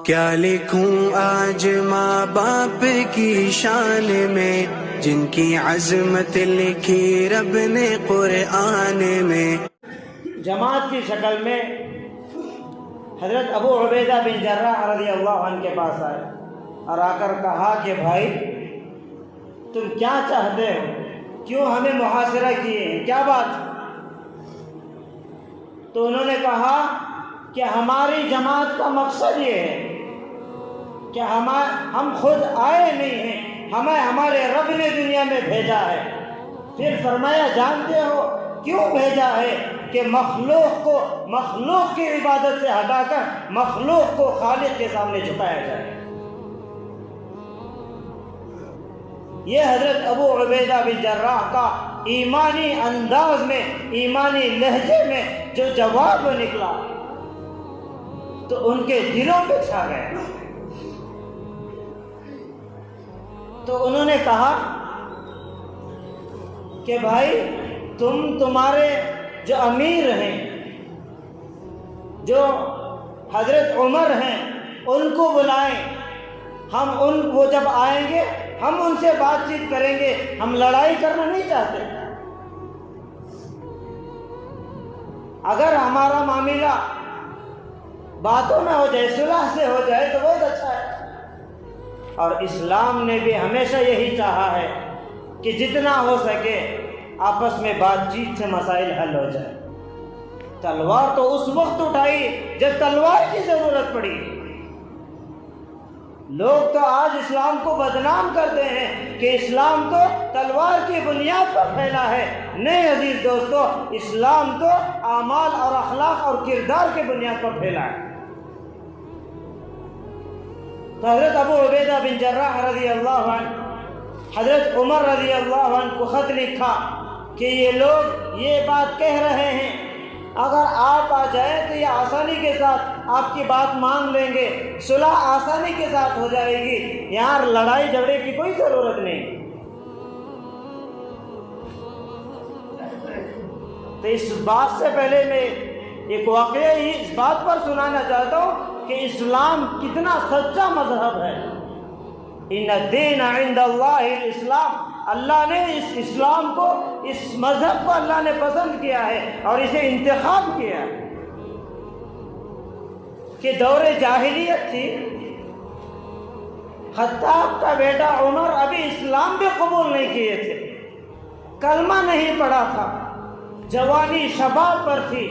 کیا لکھوں آج ماں باپ کی شان میں، جن کی عظمت لکھی رب نے قرآن میں۔ جماعت کی شکل میں حضرت ابو عبیدہ بن جراح رضی اللہ عنہ کے پاس آئے اور آ کر کہا کہ بھائی تم کیا چاہتے ہو، کیوں ہمیں محاصرہ کیے ہیں، کیا بات؟ تو انہوں نے کہا کہ ہماری جماعت کا مقصد یہ ہے کہ ہم خود آئے نہیں ہیں، ہمیں ہمارے رب نے دنیا میں بھیجا ہے۔ پھر فرمایا جانتے ہو کیوں بھیجا ہے؟ کہ مخلوق کی عبادت سے ہٹا کر مخلوق کو خالق کے سامنے جھکایا جائے۔ یہ حضرت ابو عبیدہ بن جراح کا ایمانی انداز میں، ایمانی لہجے میں جو جواب نکلا تو ان کے دلوں پہ چھا گیا۔ تو انہوں نے کہا کہ بھائی تمہارے جو امیر ہیں، جو حضرت عمر ہیں، ان کو بلائیں، وہ جب آئیں گے ہم ان سے بات چیت کریں گے، ہم لڑائی کرنا نہیں چاہتے۔ اگر ہمارا معاملہ باتوں میں ہو جائے، صلح سے ہو جائے تو بہت اچھا ہے۔ اور اسلام نے بھی ہمیشہ یہی چاہا ہے کہ جتنا ہو سکے آپس میں بات چیت سے مسائل حل ہو جائے۔ تلوار تو اس وقت اٹھائی جب تلوار کی ضرورت پڑی۔ لوگ تو آج اسلام کو بدنام کرتے ہیں کہ اسلام تو تلوار کی بنیاد پر پھیلا ہے۔ نہیں عزیز دوستو، اسلام تو اعمال اور اخلاق اور کردار کی بنیاد پر پھیلا ہے۔ تو حضرت ابو عبیدہ بن جراح رضی اللہ عنہ حضرت عمر رضی اللہ عنہ کو خط لکھا کہ یہ لوگ یہ بات کہہ رہے ہیں، اگر آپ آ جائیں تو یہ آسانی کے ساتھ آپ کی بات مان لیں گے، صلح آسانی کے ساتھ ہو جائے گی، یہاں لڑائی جھگڑے کی کوئی ضرورت نہیں۔ تو اس بات سے پہلے میں ایک واقعہ ہی اس بات پر سنانا چاہتا ہوں کہ اسلام کتنا سچا مذہب ہے۔ ان الدین عند اللہ الاسلام، اللہ نے اس اسلام کو، اس مذہب کو اللہ نے پسند کیا ہے اور اسے انتخاب کیا ہے۔ کہ دور جاہلیت تھی، خطاب کا بیٹا عمر ابھی اسلام بھی قبول نہیں کیے تھے، کلمہ نہیں پڑھا تھا، جوانی شباب پر تھی،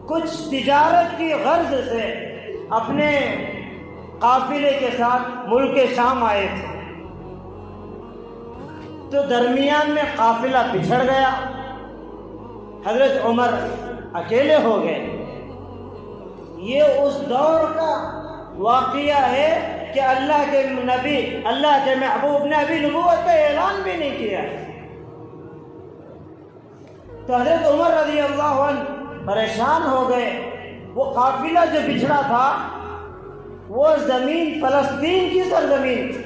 کچھ تجارت کی غرض سے اپنے قافلے کے ساتھ ملک شام آئے تھے۔ تو درمیان میں قافلہ بچھڑ گیا، حضرت عمر اکیلے ہو گئے۔ یہ اس دور کا واقعہ ہے کہ اللہ کے نبی، اللہ کے محبوب نے ابھی نبوت کا اعلان بھی نہیں کیا۔ تو حضرت عمر رضی اللہ عنہ پریشان ہو گئے۔ وہ قافلہ جو بچھڑا تھا وہ زمین فلسطین کی سرزمین تھی،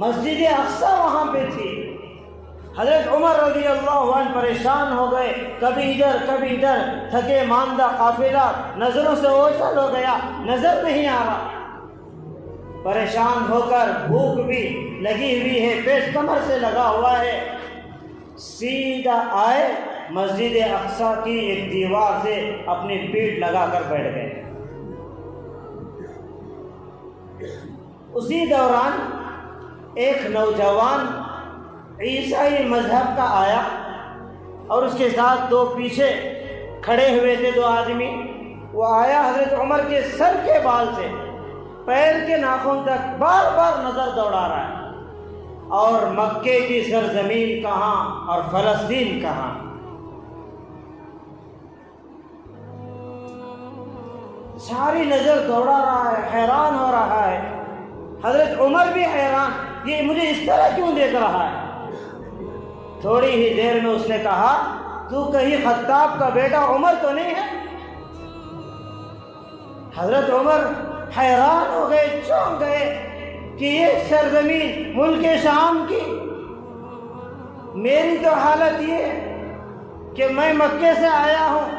مسجد اقصی وہاں پہ تھی۔ حضرت عمر رضی اللہ عنہ پریشان ہو گئے، کبھی ادھر تھکے ماندہ قافلہ نظروں سے اوجھل ہو گیا، نظر نہیں آ رہا۔ پریشان ہو کر بھوک بھی لگی ہوئی ہے، پیٹ کمر سے لگا ہوا ہے، سیدھا آئے مسجد اقصی کی ایک دیوار سے اپنی پیٹھ لگا کر بیٹھ گئے۔ اسی دوران ایک نوجوان عیسائی مذہب کا آیا اور اس کے ساتھ دو پیچھے کھڑے ہوئے تھے دو آدمی۔ وہ آیا حضرت عمر کے سر کے بال سے پیر کے ناخن تک بار بار نظر دوڑا رہا ہے، اور مکے کی سرزمین کہاں اور فلسطین کہاں۔ ساری نظر دوڑا رہا ہے، حیران ہو رہا ہے۔ حضرت عمر بھی حیران، یہ مجھے اس طرح کیوں دیکھ رہا ہے؟ تھوڑی ہی دیر میں اس نے کہا، تو کہیں خطاب کا بیٹا عمر تو نہیں ہے؟ حضرت عمر حیران ہو گئے، چونک گئے کہ یہ سرزمین ملک شام کی، میری تو حالت یہ ہے کہ میں مکے سے آیا ہوں،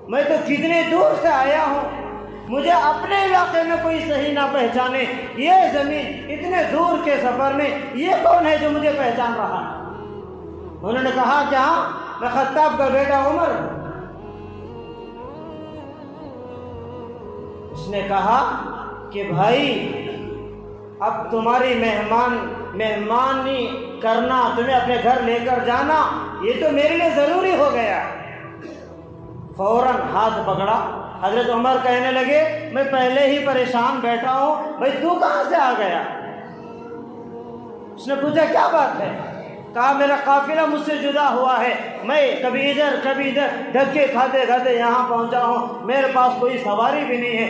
میں تو کتنے دور سے آیا ہوں، مجھے اپنے علاقے میں کوئی صحیح نہ پہچانے، یہ زمین اتنے دور کے سفر میں یہ کون ہے جو مجھے پہچان رہا ہے؟ انہوں نے کہا کہ ہاں، میں خطاب کا بیٹا عمر ہوں۔ اس نے کہا کہ بھائی اب تمہاری مہمانی کرنا، تمہیں اپنے گھر لے کر جانا، یہ تو میرے لیے ضروری ہو گیا۔ فوراً ہاتھ پکڑا۔ حضرت عمر کہنے لگے میں پہلے ہی پریشان بیٹھا ہوں، بھائی تو کہاں سے آ گیا؟ اس نے پوچھا کیا بات ہے؟ کہا میرا قافلہ مجھ سے جدا ہوا ہے، میں کبھی ادھر کبھی ادھر دھکے کھاتے کھاتے یہاں پہنچا ہوں، میرے پاس کوئی سواری بھی نہیں ہے،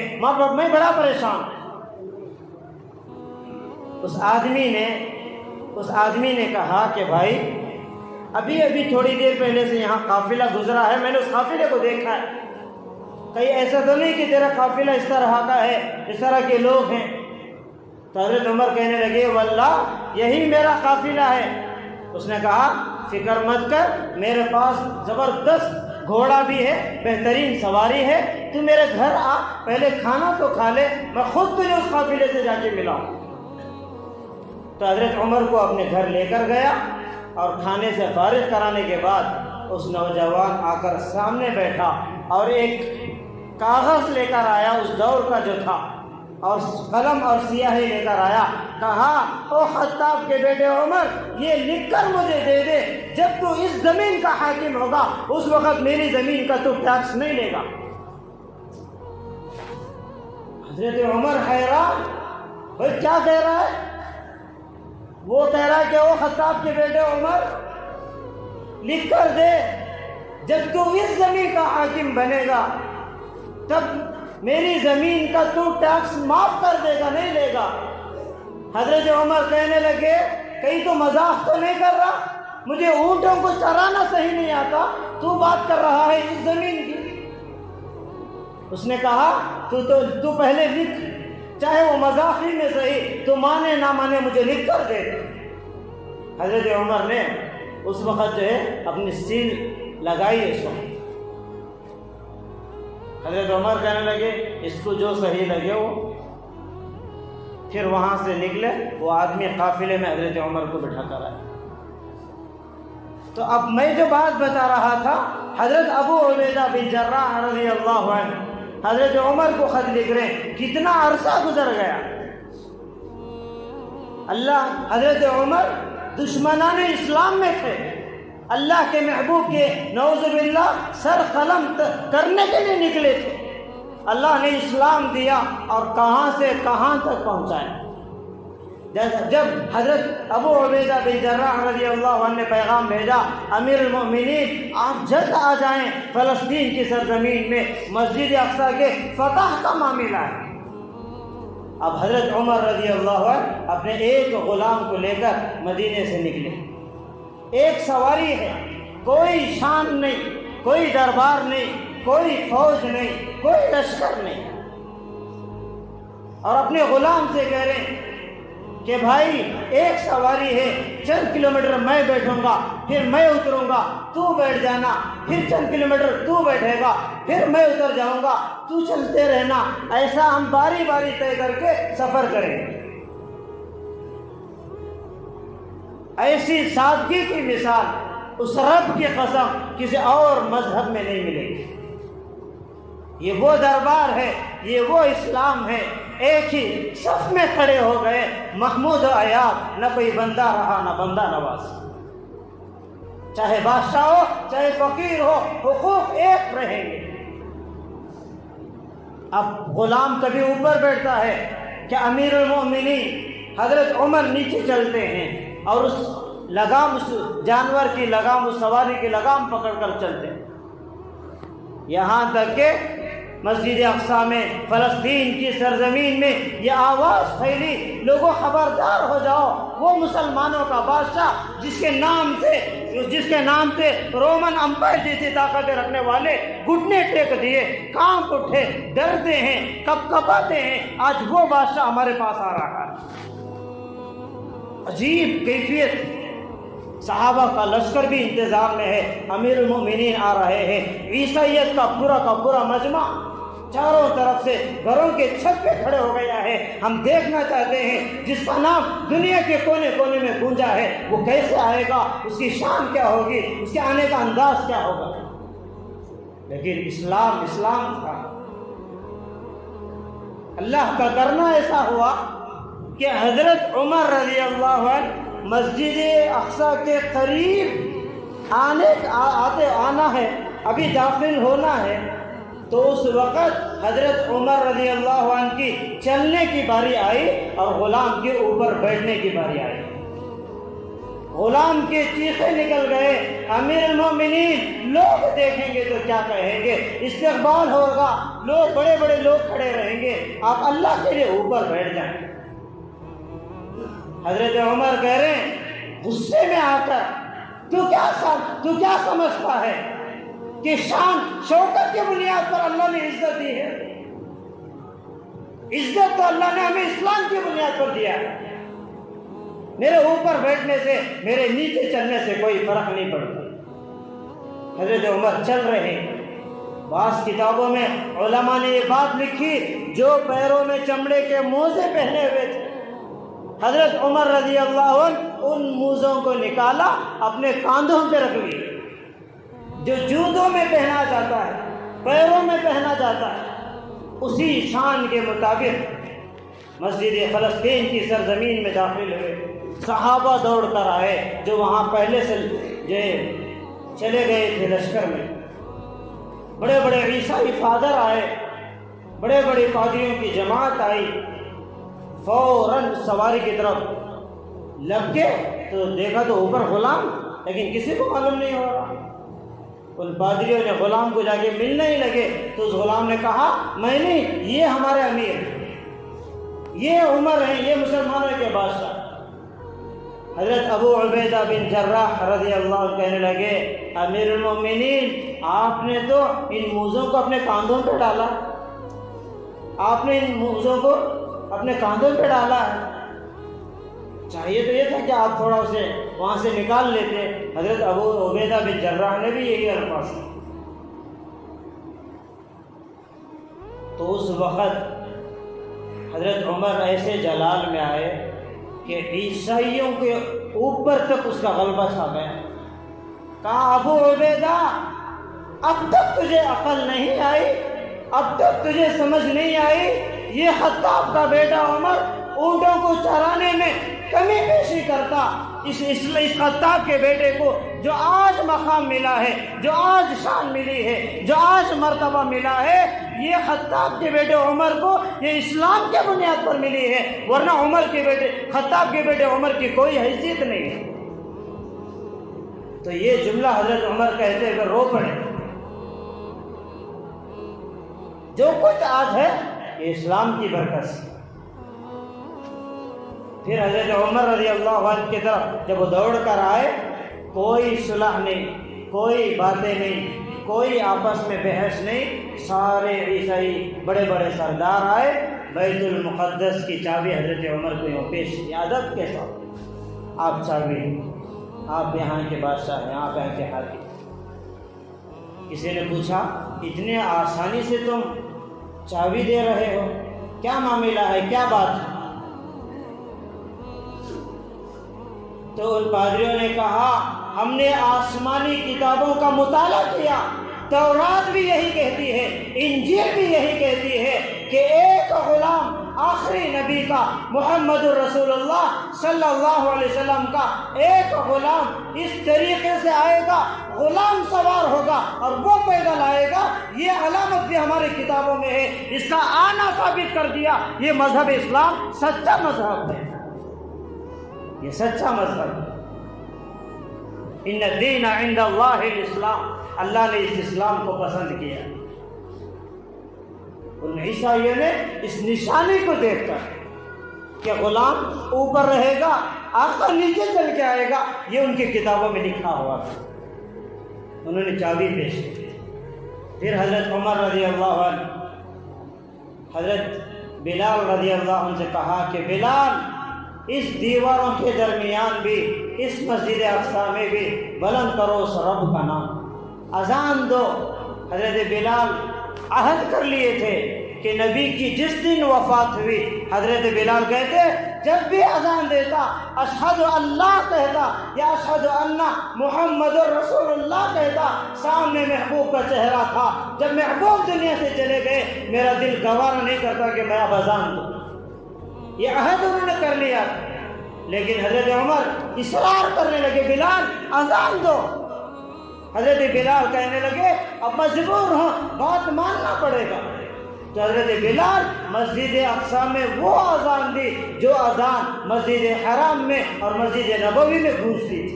میں بڑا پریشان ہوں۔ اس آدمی نے کہا کہ بھائی ابھی تھوڑی دیر پہلے سے یہاں قافلہ گزرا ہے، میں نے اس قافلے کو دیکھا ہے، کہیں ایسا تو نہیں کہ تیرا قافلہ اس طرح کا ہے، اس طرح کے لوگ ہیں؟ تو حضرت عمر کہنے لگے واللہ یہی میرا قافلہ ہے۔ اس نے کہا فکر مت کر، میرے پاس زبردست گھوڑا بھی ہے، بہترین سواری ہے، تو میرے گھر آ، پہلے کھانا تو کھا لے، میں خود تجھے اس قافلے سے جا کے ملاؤں۔ تو حضرت عمر کو اپنے گھر لے کر گیا اور کھانے سے فارغ کرانے کے بعد اس نوجوان آ کر سامنے بیٹھا اور ایک کاغذ لے کر آیا اس دور کا جو تھا، اور قلم اور سیاہی لے کر آیا۔ کہا او خطاب کے بیٹے عمر، یہ لکھ کر مجھے دے دے، جب تو اس زمین کا حاکم ہوگا اس وقت میری زمین کا تو ٹیکس نہیں لے گا۔ حضرت عمر حیران، بھائی کیا کہہ رہا ہے؟ وہ کہہ رہا ہے کہ او خطاب کے بیٹے عمر، لکھ کر دے، جب تو اس زمین کا حاکم بنے گا تب میری زمین کا تو ٹیکس معاف کر دے گا، نہیں لے گا۔ حضرت عمر کہنے لگے کہیں تو مذاق تو نہیں کر رہا؟ مجھے اونٹوں کو چرانا صحیح نہیں آتا، تو بات کر رہا ہے اس زمین کی؟ اس نے کہا تو پہلے لکھ، چاہے وہ مذاق ہی میں صحیح، تو مانے نہ مانے مجھے لکھ کر دے۔ حضرت عمر نے اس وقت جو ہے اپنی سیل لگائی اس وقت۔ حضرت عمر کہنے لگے اس کو جو صحیح لگے وہ، پھر وہاں سے نکلے، وہ آدمی قافلے میں حضرت عمر کو بٹھا کر آئے۔ تو اب میں جو بات بتا رہا تھا، حضرت ابو عبیدہ بن جراح رضی اللہ عنہ حضرت عمر کو خط لکھ رہے ہیں، کتنا عرصہ گزر گیا۔ حضرت عمر دشمنان اسلام میں تھے، اللہ کے محبوب کے نعوذ باللہ سر قلم کرنے کے لیے نکلے تھے، اللہ نے اسلام دیا اور کہاں سے کہاں تک پہنچایا۔ جب حضرت ابو عبیدہ بن جراح رضی اللہ عنہ نے پیغام بھیجا امیر المؤمنین آپ جلد آ جائیں، فلسطین کی سرزمین میں مسجد اقصی کے فتح کا معاملہ ہے۔ اب حضرت عمر رضی اللہ عنہ اپنے ایک غلام کو لے کر مدینے سے نکلے، ایک سواری ہے، کوئی شان نہیں، کوئی دربار نہیں، کوئی فوج نہیں، کوئی لشکر نہیں، اور اپنے غلام سے کہہ رہے ہیں کہ بھائی ایک سواری ہے، چند کلومیٹر میں بیٹھوں گا، پھر میں اتروں گا، تو بیٹھ جانا، پھر چند کلومیٹر تو بیٹھے گا، پھر میں اتر جاؤں گا، تو چلتے رہنا، ایسا ہم باری باری طے کر کے سفر کریں گے۔ ایسی سادگی کی مثال اس رب کی قسم کسی اور مذہب میں نہیں ملے گی۔ یہ وہ دربار ہے، یہ وہ اسلام ہے، ایک ہی صف میں کھڑے ہو گئے، محمود و عیاض، نہ کوئی بندہ رہا نہ بندہ نواز، چاہے بادشاہ ہو چاہے فقیر ہو، حقوق ایک رہیں گے۔ اب غلام کبھی اوپر بیٹھتا ہے کہ امیر المؤمنین حضرت عمر نیچے چلتے ہیں اور اس لگام، اس جانور کی لگام، اس سواری کی لگام پکڑ کر چلتے ہیں، یہاں تک کہ مسجد اقصی میں، فلسطین کی سرزمین میں یہ آواز پھیلی، لوگوں خبردار ہو جاؤ، وہ مسلمانوں کا بادشاہ جس کے نام سے رومن امپائر جیسی طاقتیں رکھنے والے گھٹنے ٹیک دیے، کانپ اٹھے، ڈرتے ہیں، کپ کپاتے ہیں، آج وہ بادشاہ ہمارے پاس آ رہا ہے۔ عجیب کیفیت، صحابہ کا لشکر بھی انتظار میں ہے، امیر المؤمنین آ رہے ہیں، عیسائیت کا پورا مجمع چاروں طرف سے گھروں کے چھت پہ کھڑے ہو گیا ہے. ہم دیکھنا چاہتے ہیں جس کا نام دنیا کے کونے کونے میں گونجا ہے وہ کیسے آئے گا, اس کی شان کیا ہوگی, اس کے آنے کا انداز کیا ہوگا. لیکن اسلام تھا. اللہ کا کرنا ایسا ہوا کہ حضرت عمر رضی اللہ عنہ مسجد اقصیٰ کے قریب آنا ہے, ابھی داخل ہونا ہے, تو اس وقت حضرت عمر رضی اللہ عنہ کی چلنے کی باری آئی اور غلام کے اوپر بیٹھنے کی باری آئی. غلام کے چیخے نکل گئے, امیر المومنین لوگ دیکھیں گے تو کیا کہیں گے, استقبال ہوگا, لوگ بڑے بڑے لوگ کھڑے رہیں گے, آپ اللہ کے لیے اوپر بیٹھ جائیں. حضرت عمر کہہ رہے ہیں غصے میں آ کر, تو کیا سمجھتا ہے کہ شان شوکت کی بنیاد پر اللہ نے عزت دی ہے؟ عزت تو اللہ نے ہمیں اسلام کی بنیاد پر دیا ہے. میرے اوپر بیٹھنے سے, میرے نیچے چلنے سے کوئی فرق نہیں پڑتا. حضرت عمر چل رہے ہیں. بعض کتابوں میں علماء نے یہ بات لکھی, جو پیروں میں چمڑے کے موزے پہنے ہوئے تھے, حضرت عمر رضی اللہ عنہ ان موزوں کو نکالا, اپنے کاندھوں پہ رکھ لیے. جو جوتوں میں پہنا جاتا ہے, پیروں میں پہنا جاتا ہے, اسی شان کے مطابق مسجد فلسطین کی سرزمین میں داخل ہوئے. صحابہ دوڑ کر آئے جو وہاں پہلے سے چلے گئے تھے لشکر میں. بڑے بڑے عیسائی فادر آئے, بڑے بڑے پادریوں کی جماعت آئی. فوراً سواری کی طرف لگ گئے تو دیکھا تو اوپر غلام, لیکن کسی کو معلوم نہیں ہو رہا. ان پادریوں نے غلام کو جا کے ملنے ہی لگے تو اس غلام نے کہا میں نہیں, یہ ہمارے امیر ہیں, یہ عمر ہیں, یہ مسلمانوں کے بادشاہ. حضرت ابو عبیدہ بن جراح رضی اللہ عنہ کہنے لگے امیر المومنین آپ نے تو ان موزوں کو اپنے کاندھوں پہ ڈالا, آپ نے ان موزوں کو اپنے کاندھوں پہ ڈالا ہے. چاہیے تو یہ تھا کہ آپ تھوڑا اسے وہاں سے نکال لیتے. حضرت ابو عبیدہ بن جراح نے بھی یہی الفاظ کیا. تو اس وقت حضرت عمر ایسے جلال میں آئے کہ عیسائیوں کے اوپر تک اس کا غلبہ چھا گیا. کہا ابو عبیدہ اب تک تجھے عقل نہیں آئی, اب تک تجھے سمجھ نہیں آئی, یہ خطاب کا بیٹا عمر اونٹوں کو چرانے میں کمی بیشی کرتا. اس خطاب کے بیٹے کو جو آج مقام ملا ہے, جو آج شان ملی ہے, جو آج مرتبہ ملا ہے, یہ خطاب کے بیٹے عمر کو یہ اسلام کے بنیاد پر ملی ہے, ورنہ خطاب کے بیٹے عمر کی کوئی حیثیت نہیں ہے. تو یہ جملہ حضرت عمر کہتے ہوئے رو پڑے. جو کچھ آج ہے یہ اسلام کی برکت سے. پھر حضرت عمر رضی اللہ عنہ کی طرف جب وہ دوڑ کر آئے, کوئی صلح نہیں, کوئی باتیں نہیں, کوئی آپس میں بحث نہیں. سارے عیسائی بڑے بڑے سردار آئے, بیت المقدس کی چابی حضرت عمر کو یوں پیش کی ادب کے ساتھ, آپ چابی, آپ یہاں کے بادشاہ ہیں, آپ یہاں کے حاکم. کسی نے پوچھا اتنے آسانی سے تم چابی دے رہے ہو, کیا معاملہ ہے, کیا بات ہے؟ تو ان پادریوں نے کہا ہم نے آسمانی کتابوں کا مطالعہ کیا, تورات بھی یہی کہتی ہے, انجیل بھی یہی کہتی ہے کہ ایک غلام آخری نبی کا, محمد الرسول اللہ صلی اللہ علیہ وسلم کا ایک غلام اس طریقے سے آئے گا, غلام سوار ہوگا اور وہ پیدل آئے گا. یہ علامت بھی ہماری کتابوں میں ہے. اس کا آنا ثابت کر دیا یہ مذہب اسلام سچا مذہب ہے, یہ سچا مذہب ہے. ان الدین عند اللہ الاسلام, اللہ نے اس اسلام کو پسند کیا. ان عیسائیوں نے اس نشانی کو دیکھ کر کہ غلام اوپر رہے گا, آخر نیچے چل کے آئے گا, یہ ان کی کتابوں میں لکھا ہوا تھا. انہوں نے چابی پیش کی. پھر حضرت عمر رضی اللہ عنہ حضرت بلال رضی اللہ عنہ سے کہا کہ بلال اس دیواروں کے درمیان بھی, اس مسجد اقصیٰ میں بھی بلند کرو اس رب کا نام, اذان دو. حضرت بلال عہد کر لیے تھے کہ نبی کی جس دن وفات ہوئی حضرت بلال کہتے جب بھی اذان دیتا اشہد اللہ کہتا یا اشہد ان محمد رسول اللہ کہتا، سامنے محبوب کا چہرہ تھا۔ جب محبوب دنیا سے چلے گئے میرا دل گوارا نہیں کرتا کہ میں اب اذان دوں، یہ عہد انہوں نے کر لیا۔ لیکن حضرت عمر اصرار کرنے لگے بلال اذان دو۔ حضرت بلال کہنے لگے اب مجبور ہوں، بات ماننا پڑے گا۔ تو حضرت بلال مسجد اقصی میں وہ اذان دی جو اذان مسجد حرام میں اور مسجد نبوی میں گونجتی تھی۔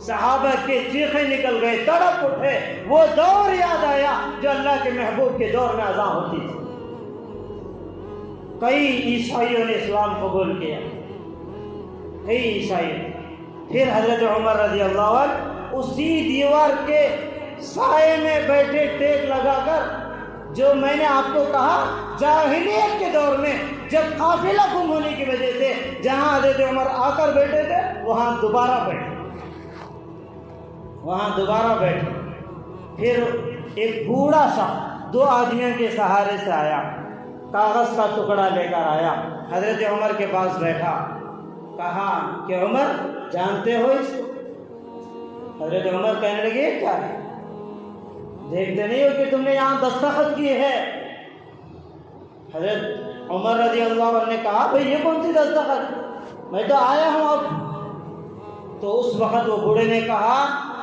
صحابہ کے چیخیں نکل گئے، تڑپ اٹھے، وہ دور یاد آیا جو اللہ کے محبوب کے دور میں اذان ہوتی تھی۔ کئی عیسائیوں نے اسلام قبول کیا، کئی عیسائی۔ پھر حضرت عمر رضی اللہ عنہ اسی دیوار کے سائے میں بیٹھے ٹیک لگا کر، جو میں نے آپ کو کہا جاہلیت کے دور میں جب قافلہ گم ہونے کی وجہ سے جہاں حضرت عمر آ کر بیٹھے تھے وہاں دوبارہ بیٹھے۔ پھر ایک بوڑھا سا 2 آدمیوں کے سہارے سے آیا، کاغذ کا ٹکڑا لے کر آیا، حضرت عمر کے پاس بیٹھا، کہا کہ عمر جانتے ہو اس کو؟ حضرت عمر کہنے لگے یہ کیا ہے؟ دیکھتے نہیں ہو کہ تم نے یہاں دستخط کی ہے؟ حضرت عمر رضی اللہ عنہ نے کہا بھئی یہ کون سی دستخط، میں تو آیا ہوں اب۔ تو اس وقت وہ بوڑھے نے کہا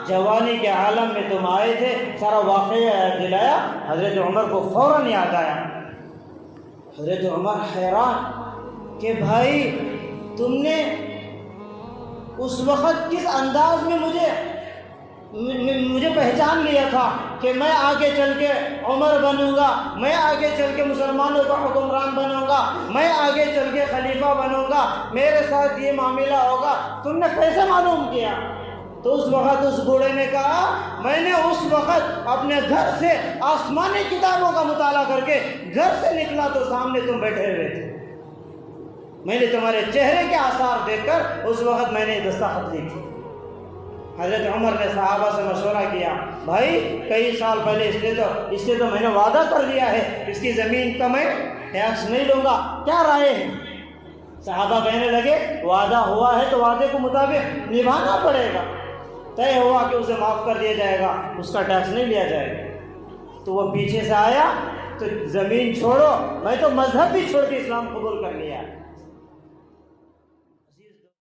جوانی کے عالم میں تم آئے تھے، سارا واقعہ یاد دلایا۔ حضرت عمر کو فوراً یاد آیا۔ حضرت عمر حیران کہ بھائی تم نے اس وقت کس انداز میں مجھے پہچان لیا تھا کہ میں آگے چل کے عمر بنوں گا، میں آگے چل کے مسلمانوں کا حکمران بنوں گا، میں آگے چل کے خلیفہ بنوں گا، میرے ساتھ یہ معاملہ ہوگا، تم نے کیسے معلوم کیا؟ تو اس وقت اس بوڑھے نے کہا میں نے اس وقت اپنے گھر سے آسمانی کتابوں کا مطالعہ کر کے گھر سے نکلا تو سامنے تم بیٹھے ہوئے تھے، میں نے تمہارے چہرے کے آثار دیکھ کر اس وقت میں نے دستخط لکھی۔ حضرت عمر نے صحابہ سے مشورہ کیا، بھائی کئی سال پہلے اس سے تو میں نے وعدہ کر لیا ہے، اس کی زمین کا میں ٹیکس نہیں لوں گا، کیا رائے ہے؟ صحابہ کہنے لگے وعدہ ہوا ہے تو وعدے کو مطابق نبھانا پڑے گا، طے ہوا کہ اسے معاف کر دیا جائے گا، اس کا ٹیکس نہیں لیا جائے گا۔ تو وہ پیچھے سے آیا تو زمین چھوڑو، میں تو مذہب بھی چھوڑ کے اسلام قبول کر لیا۔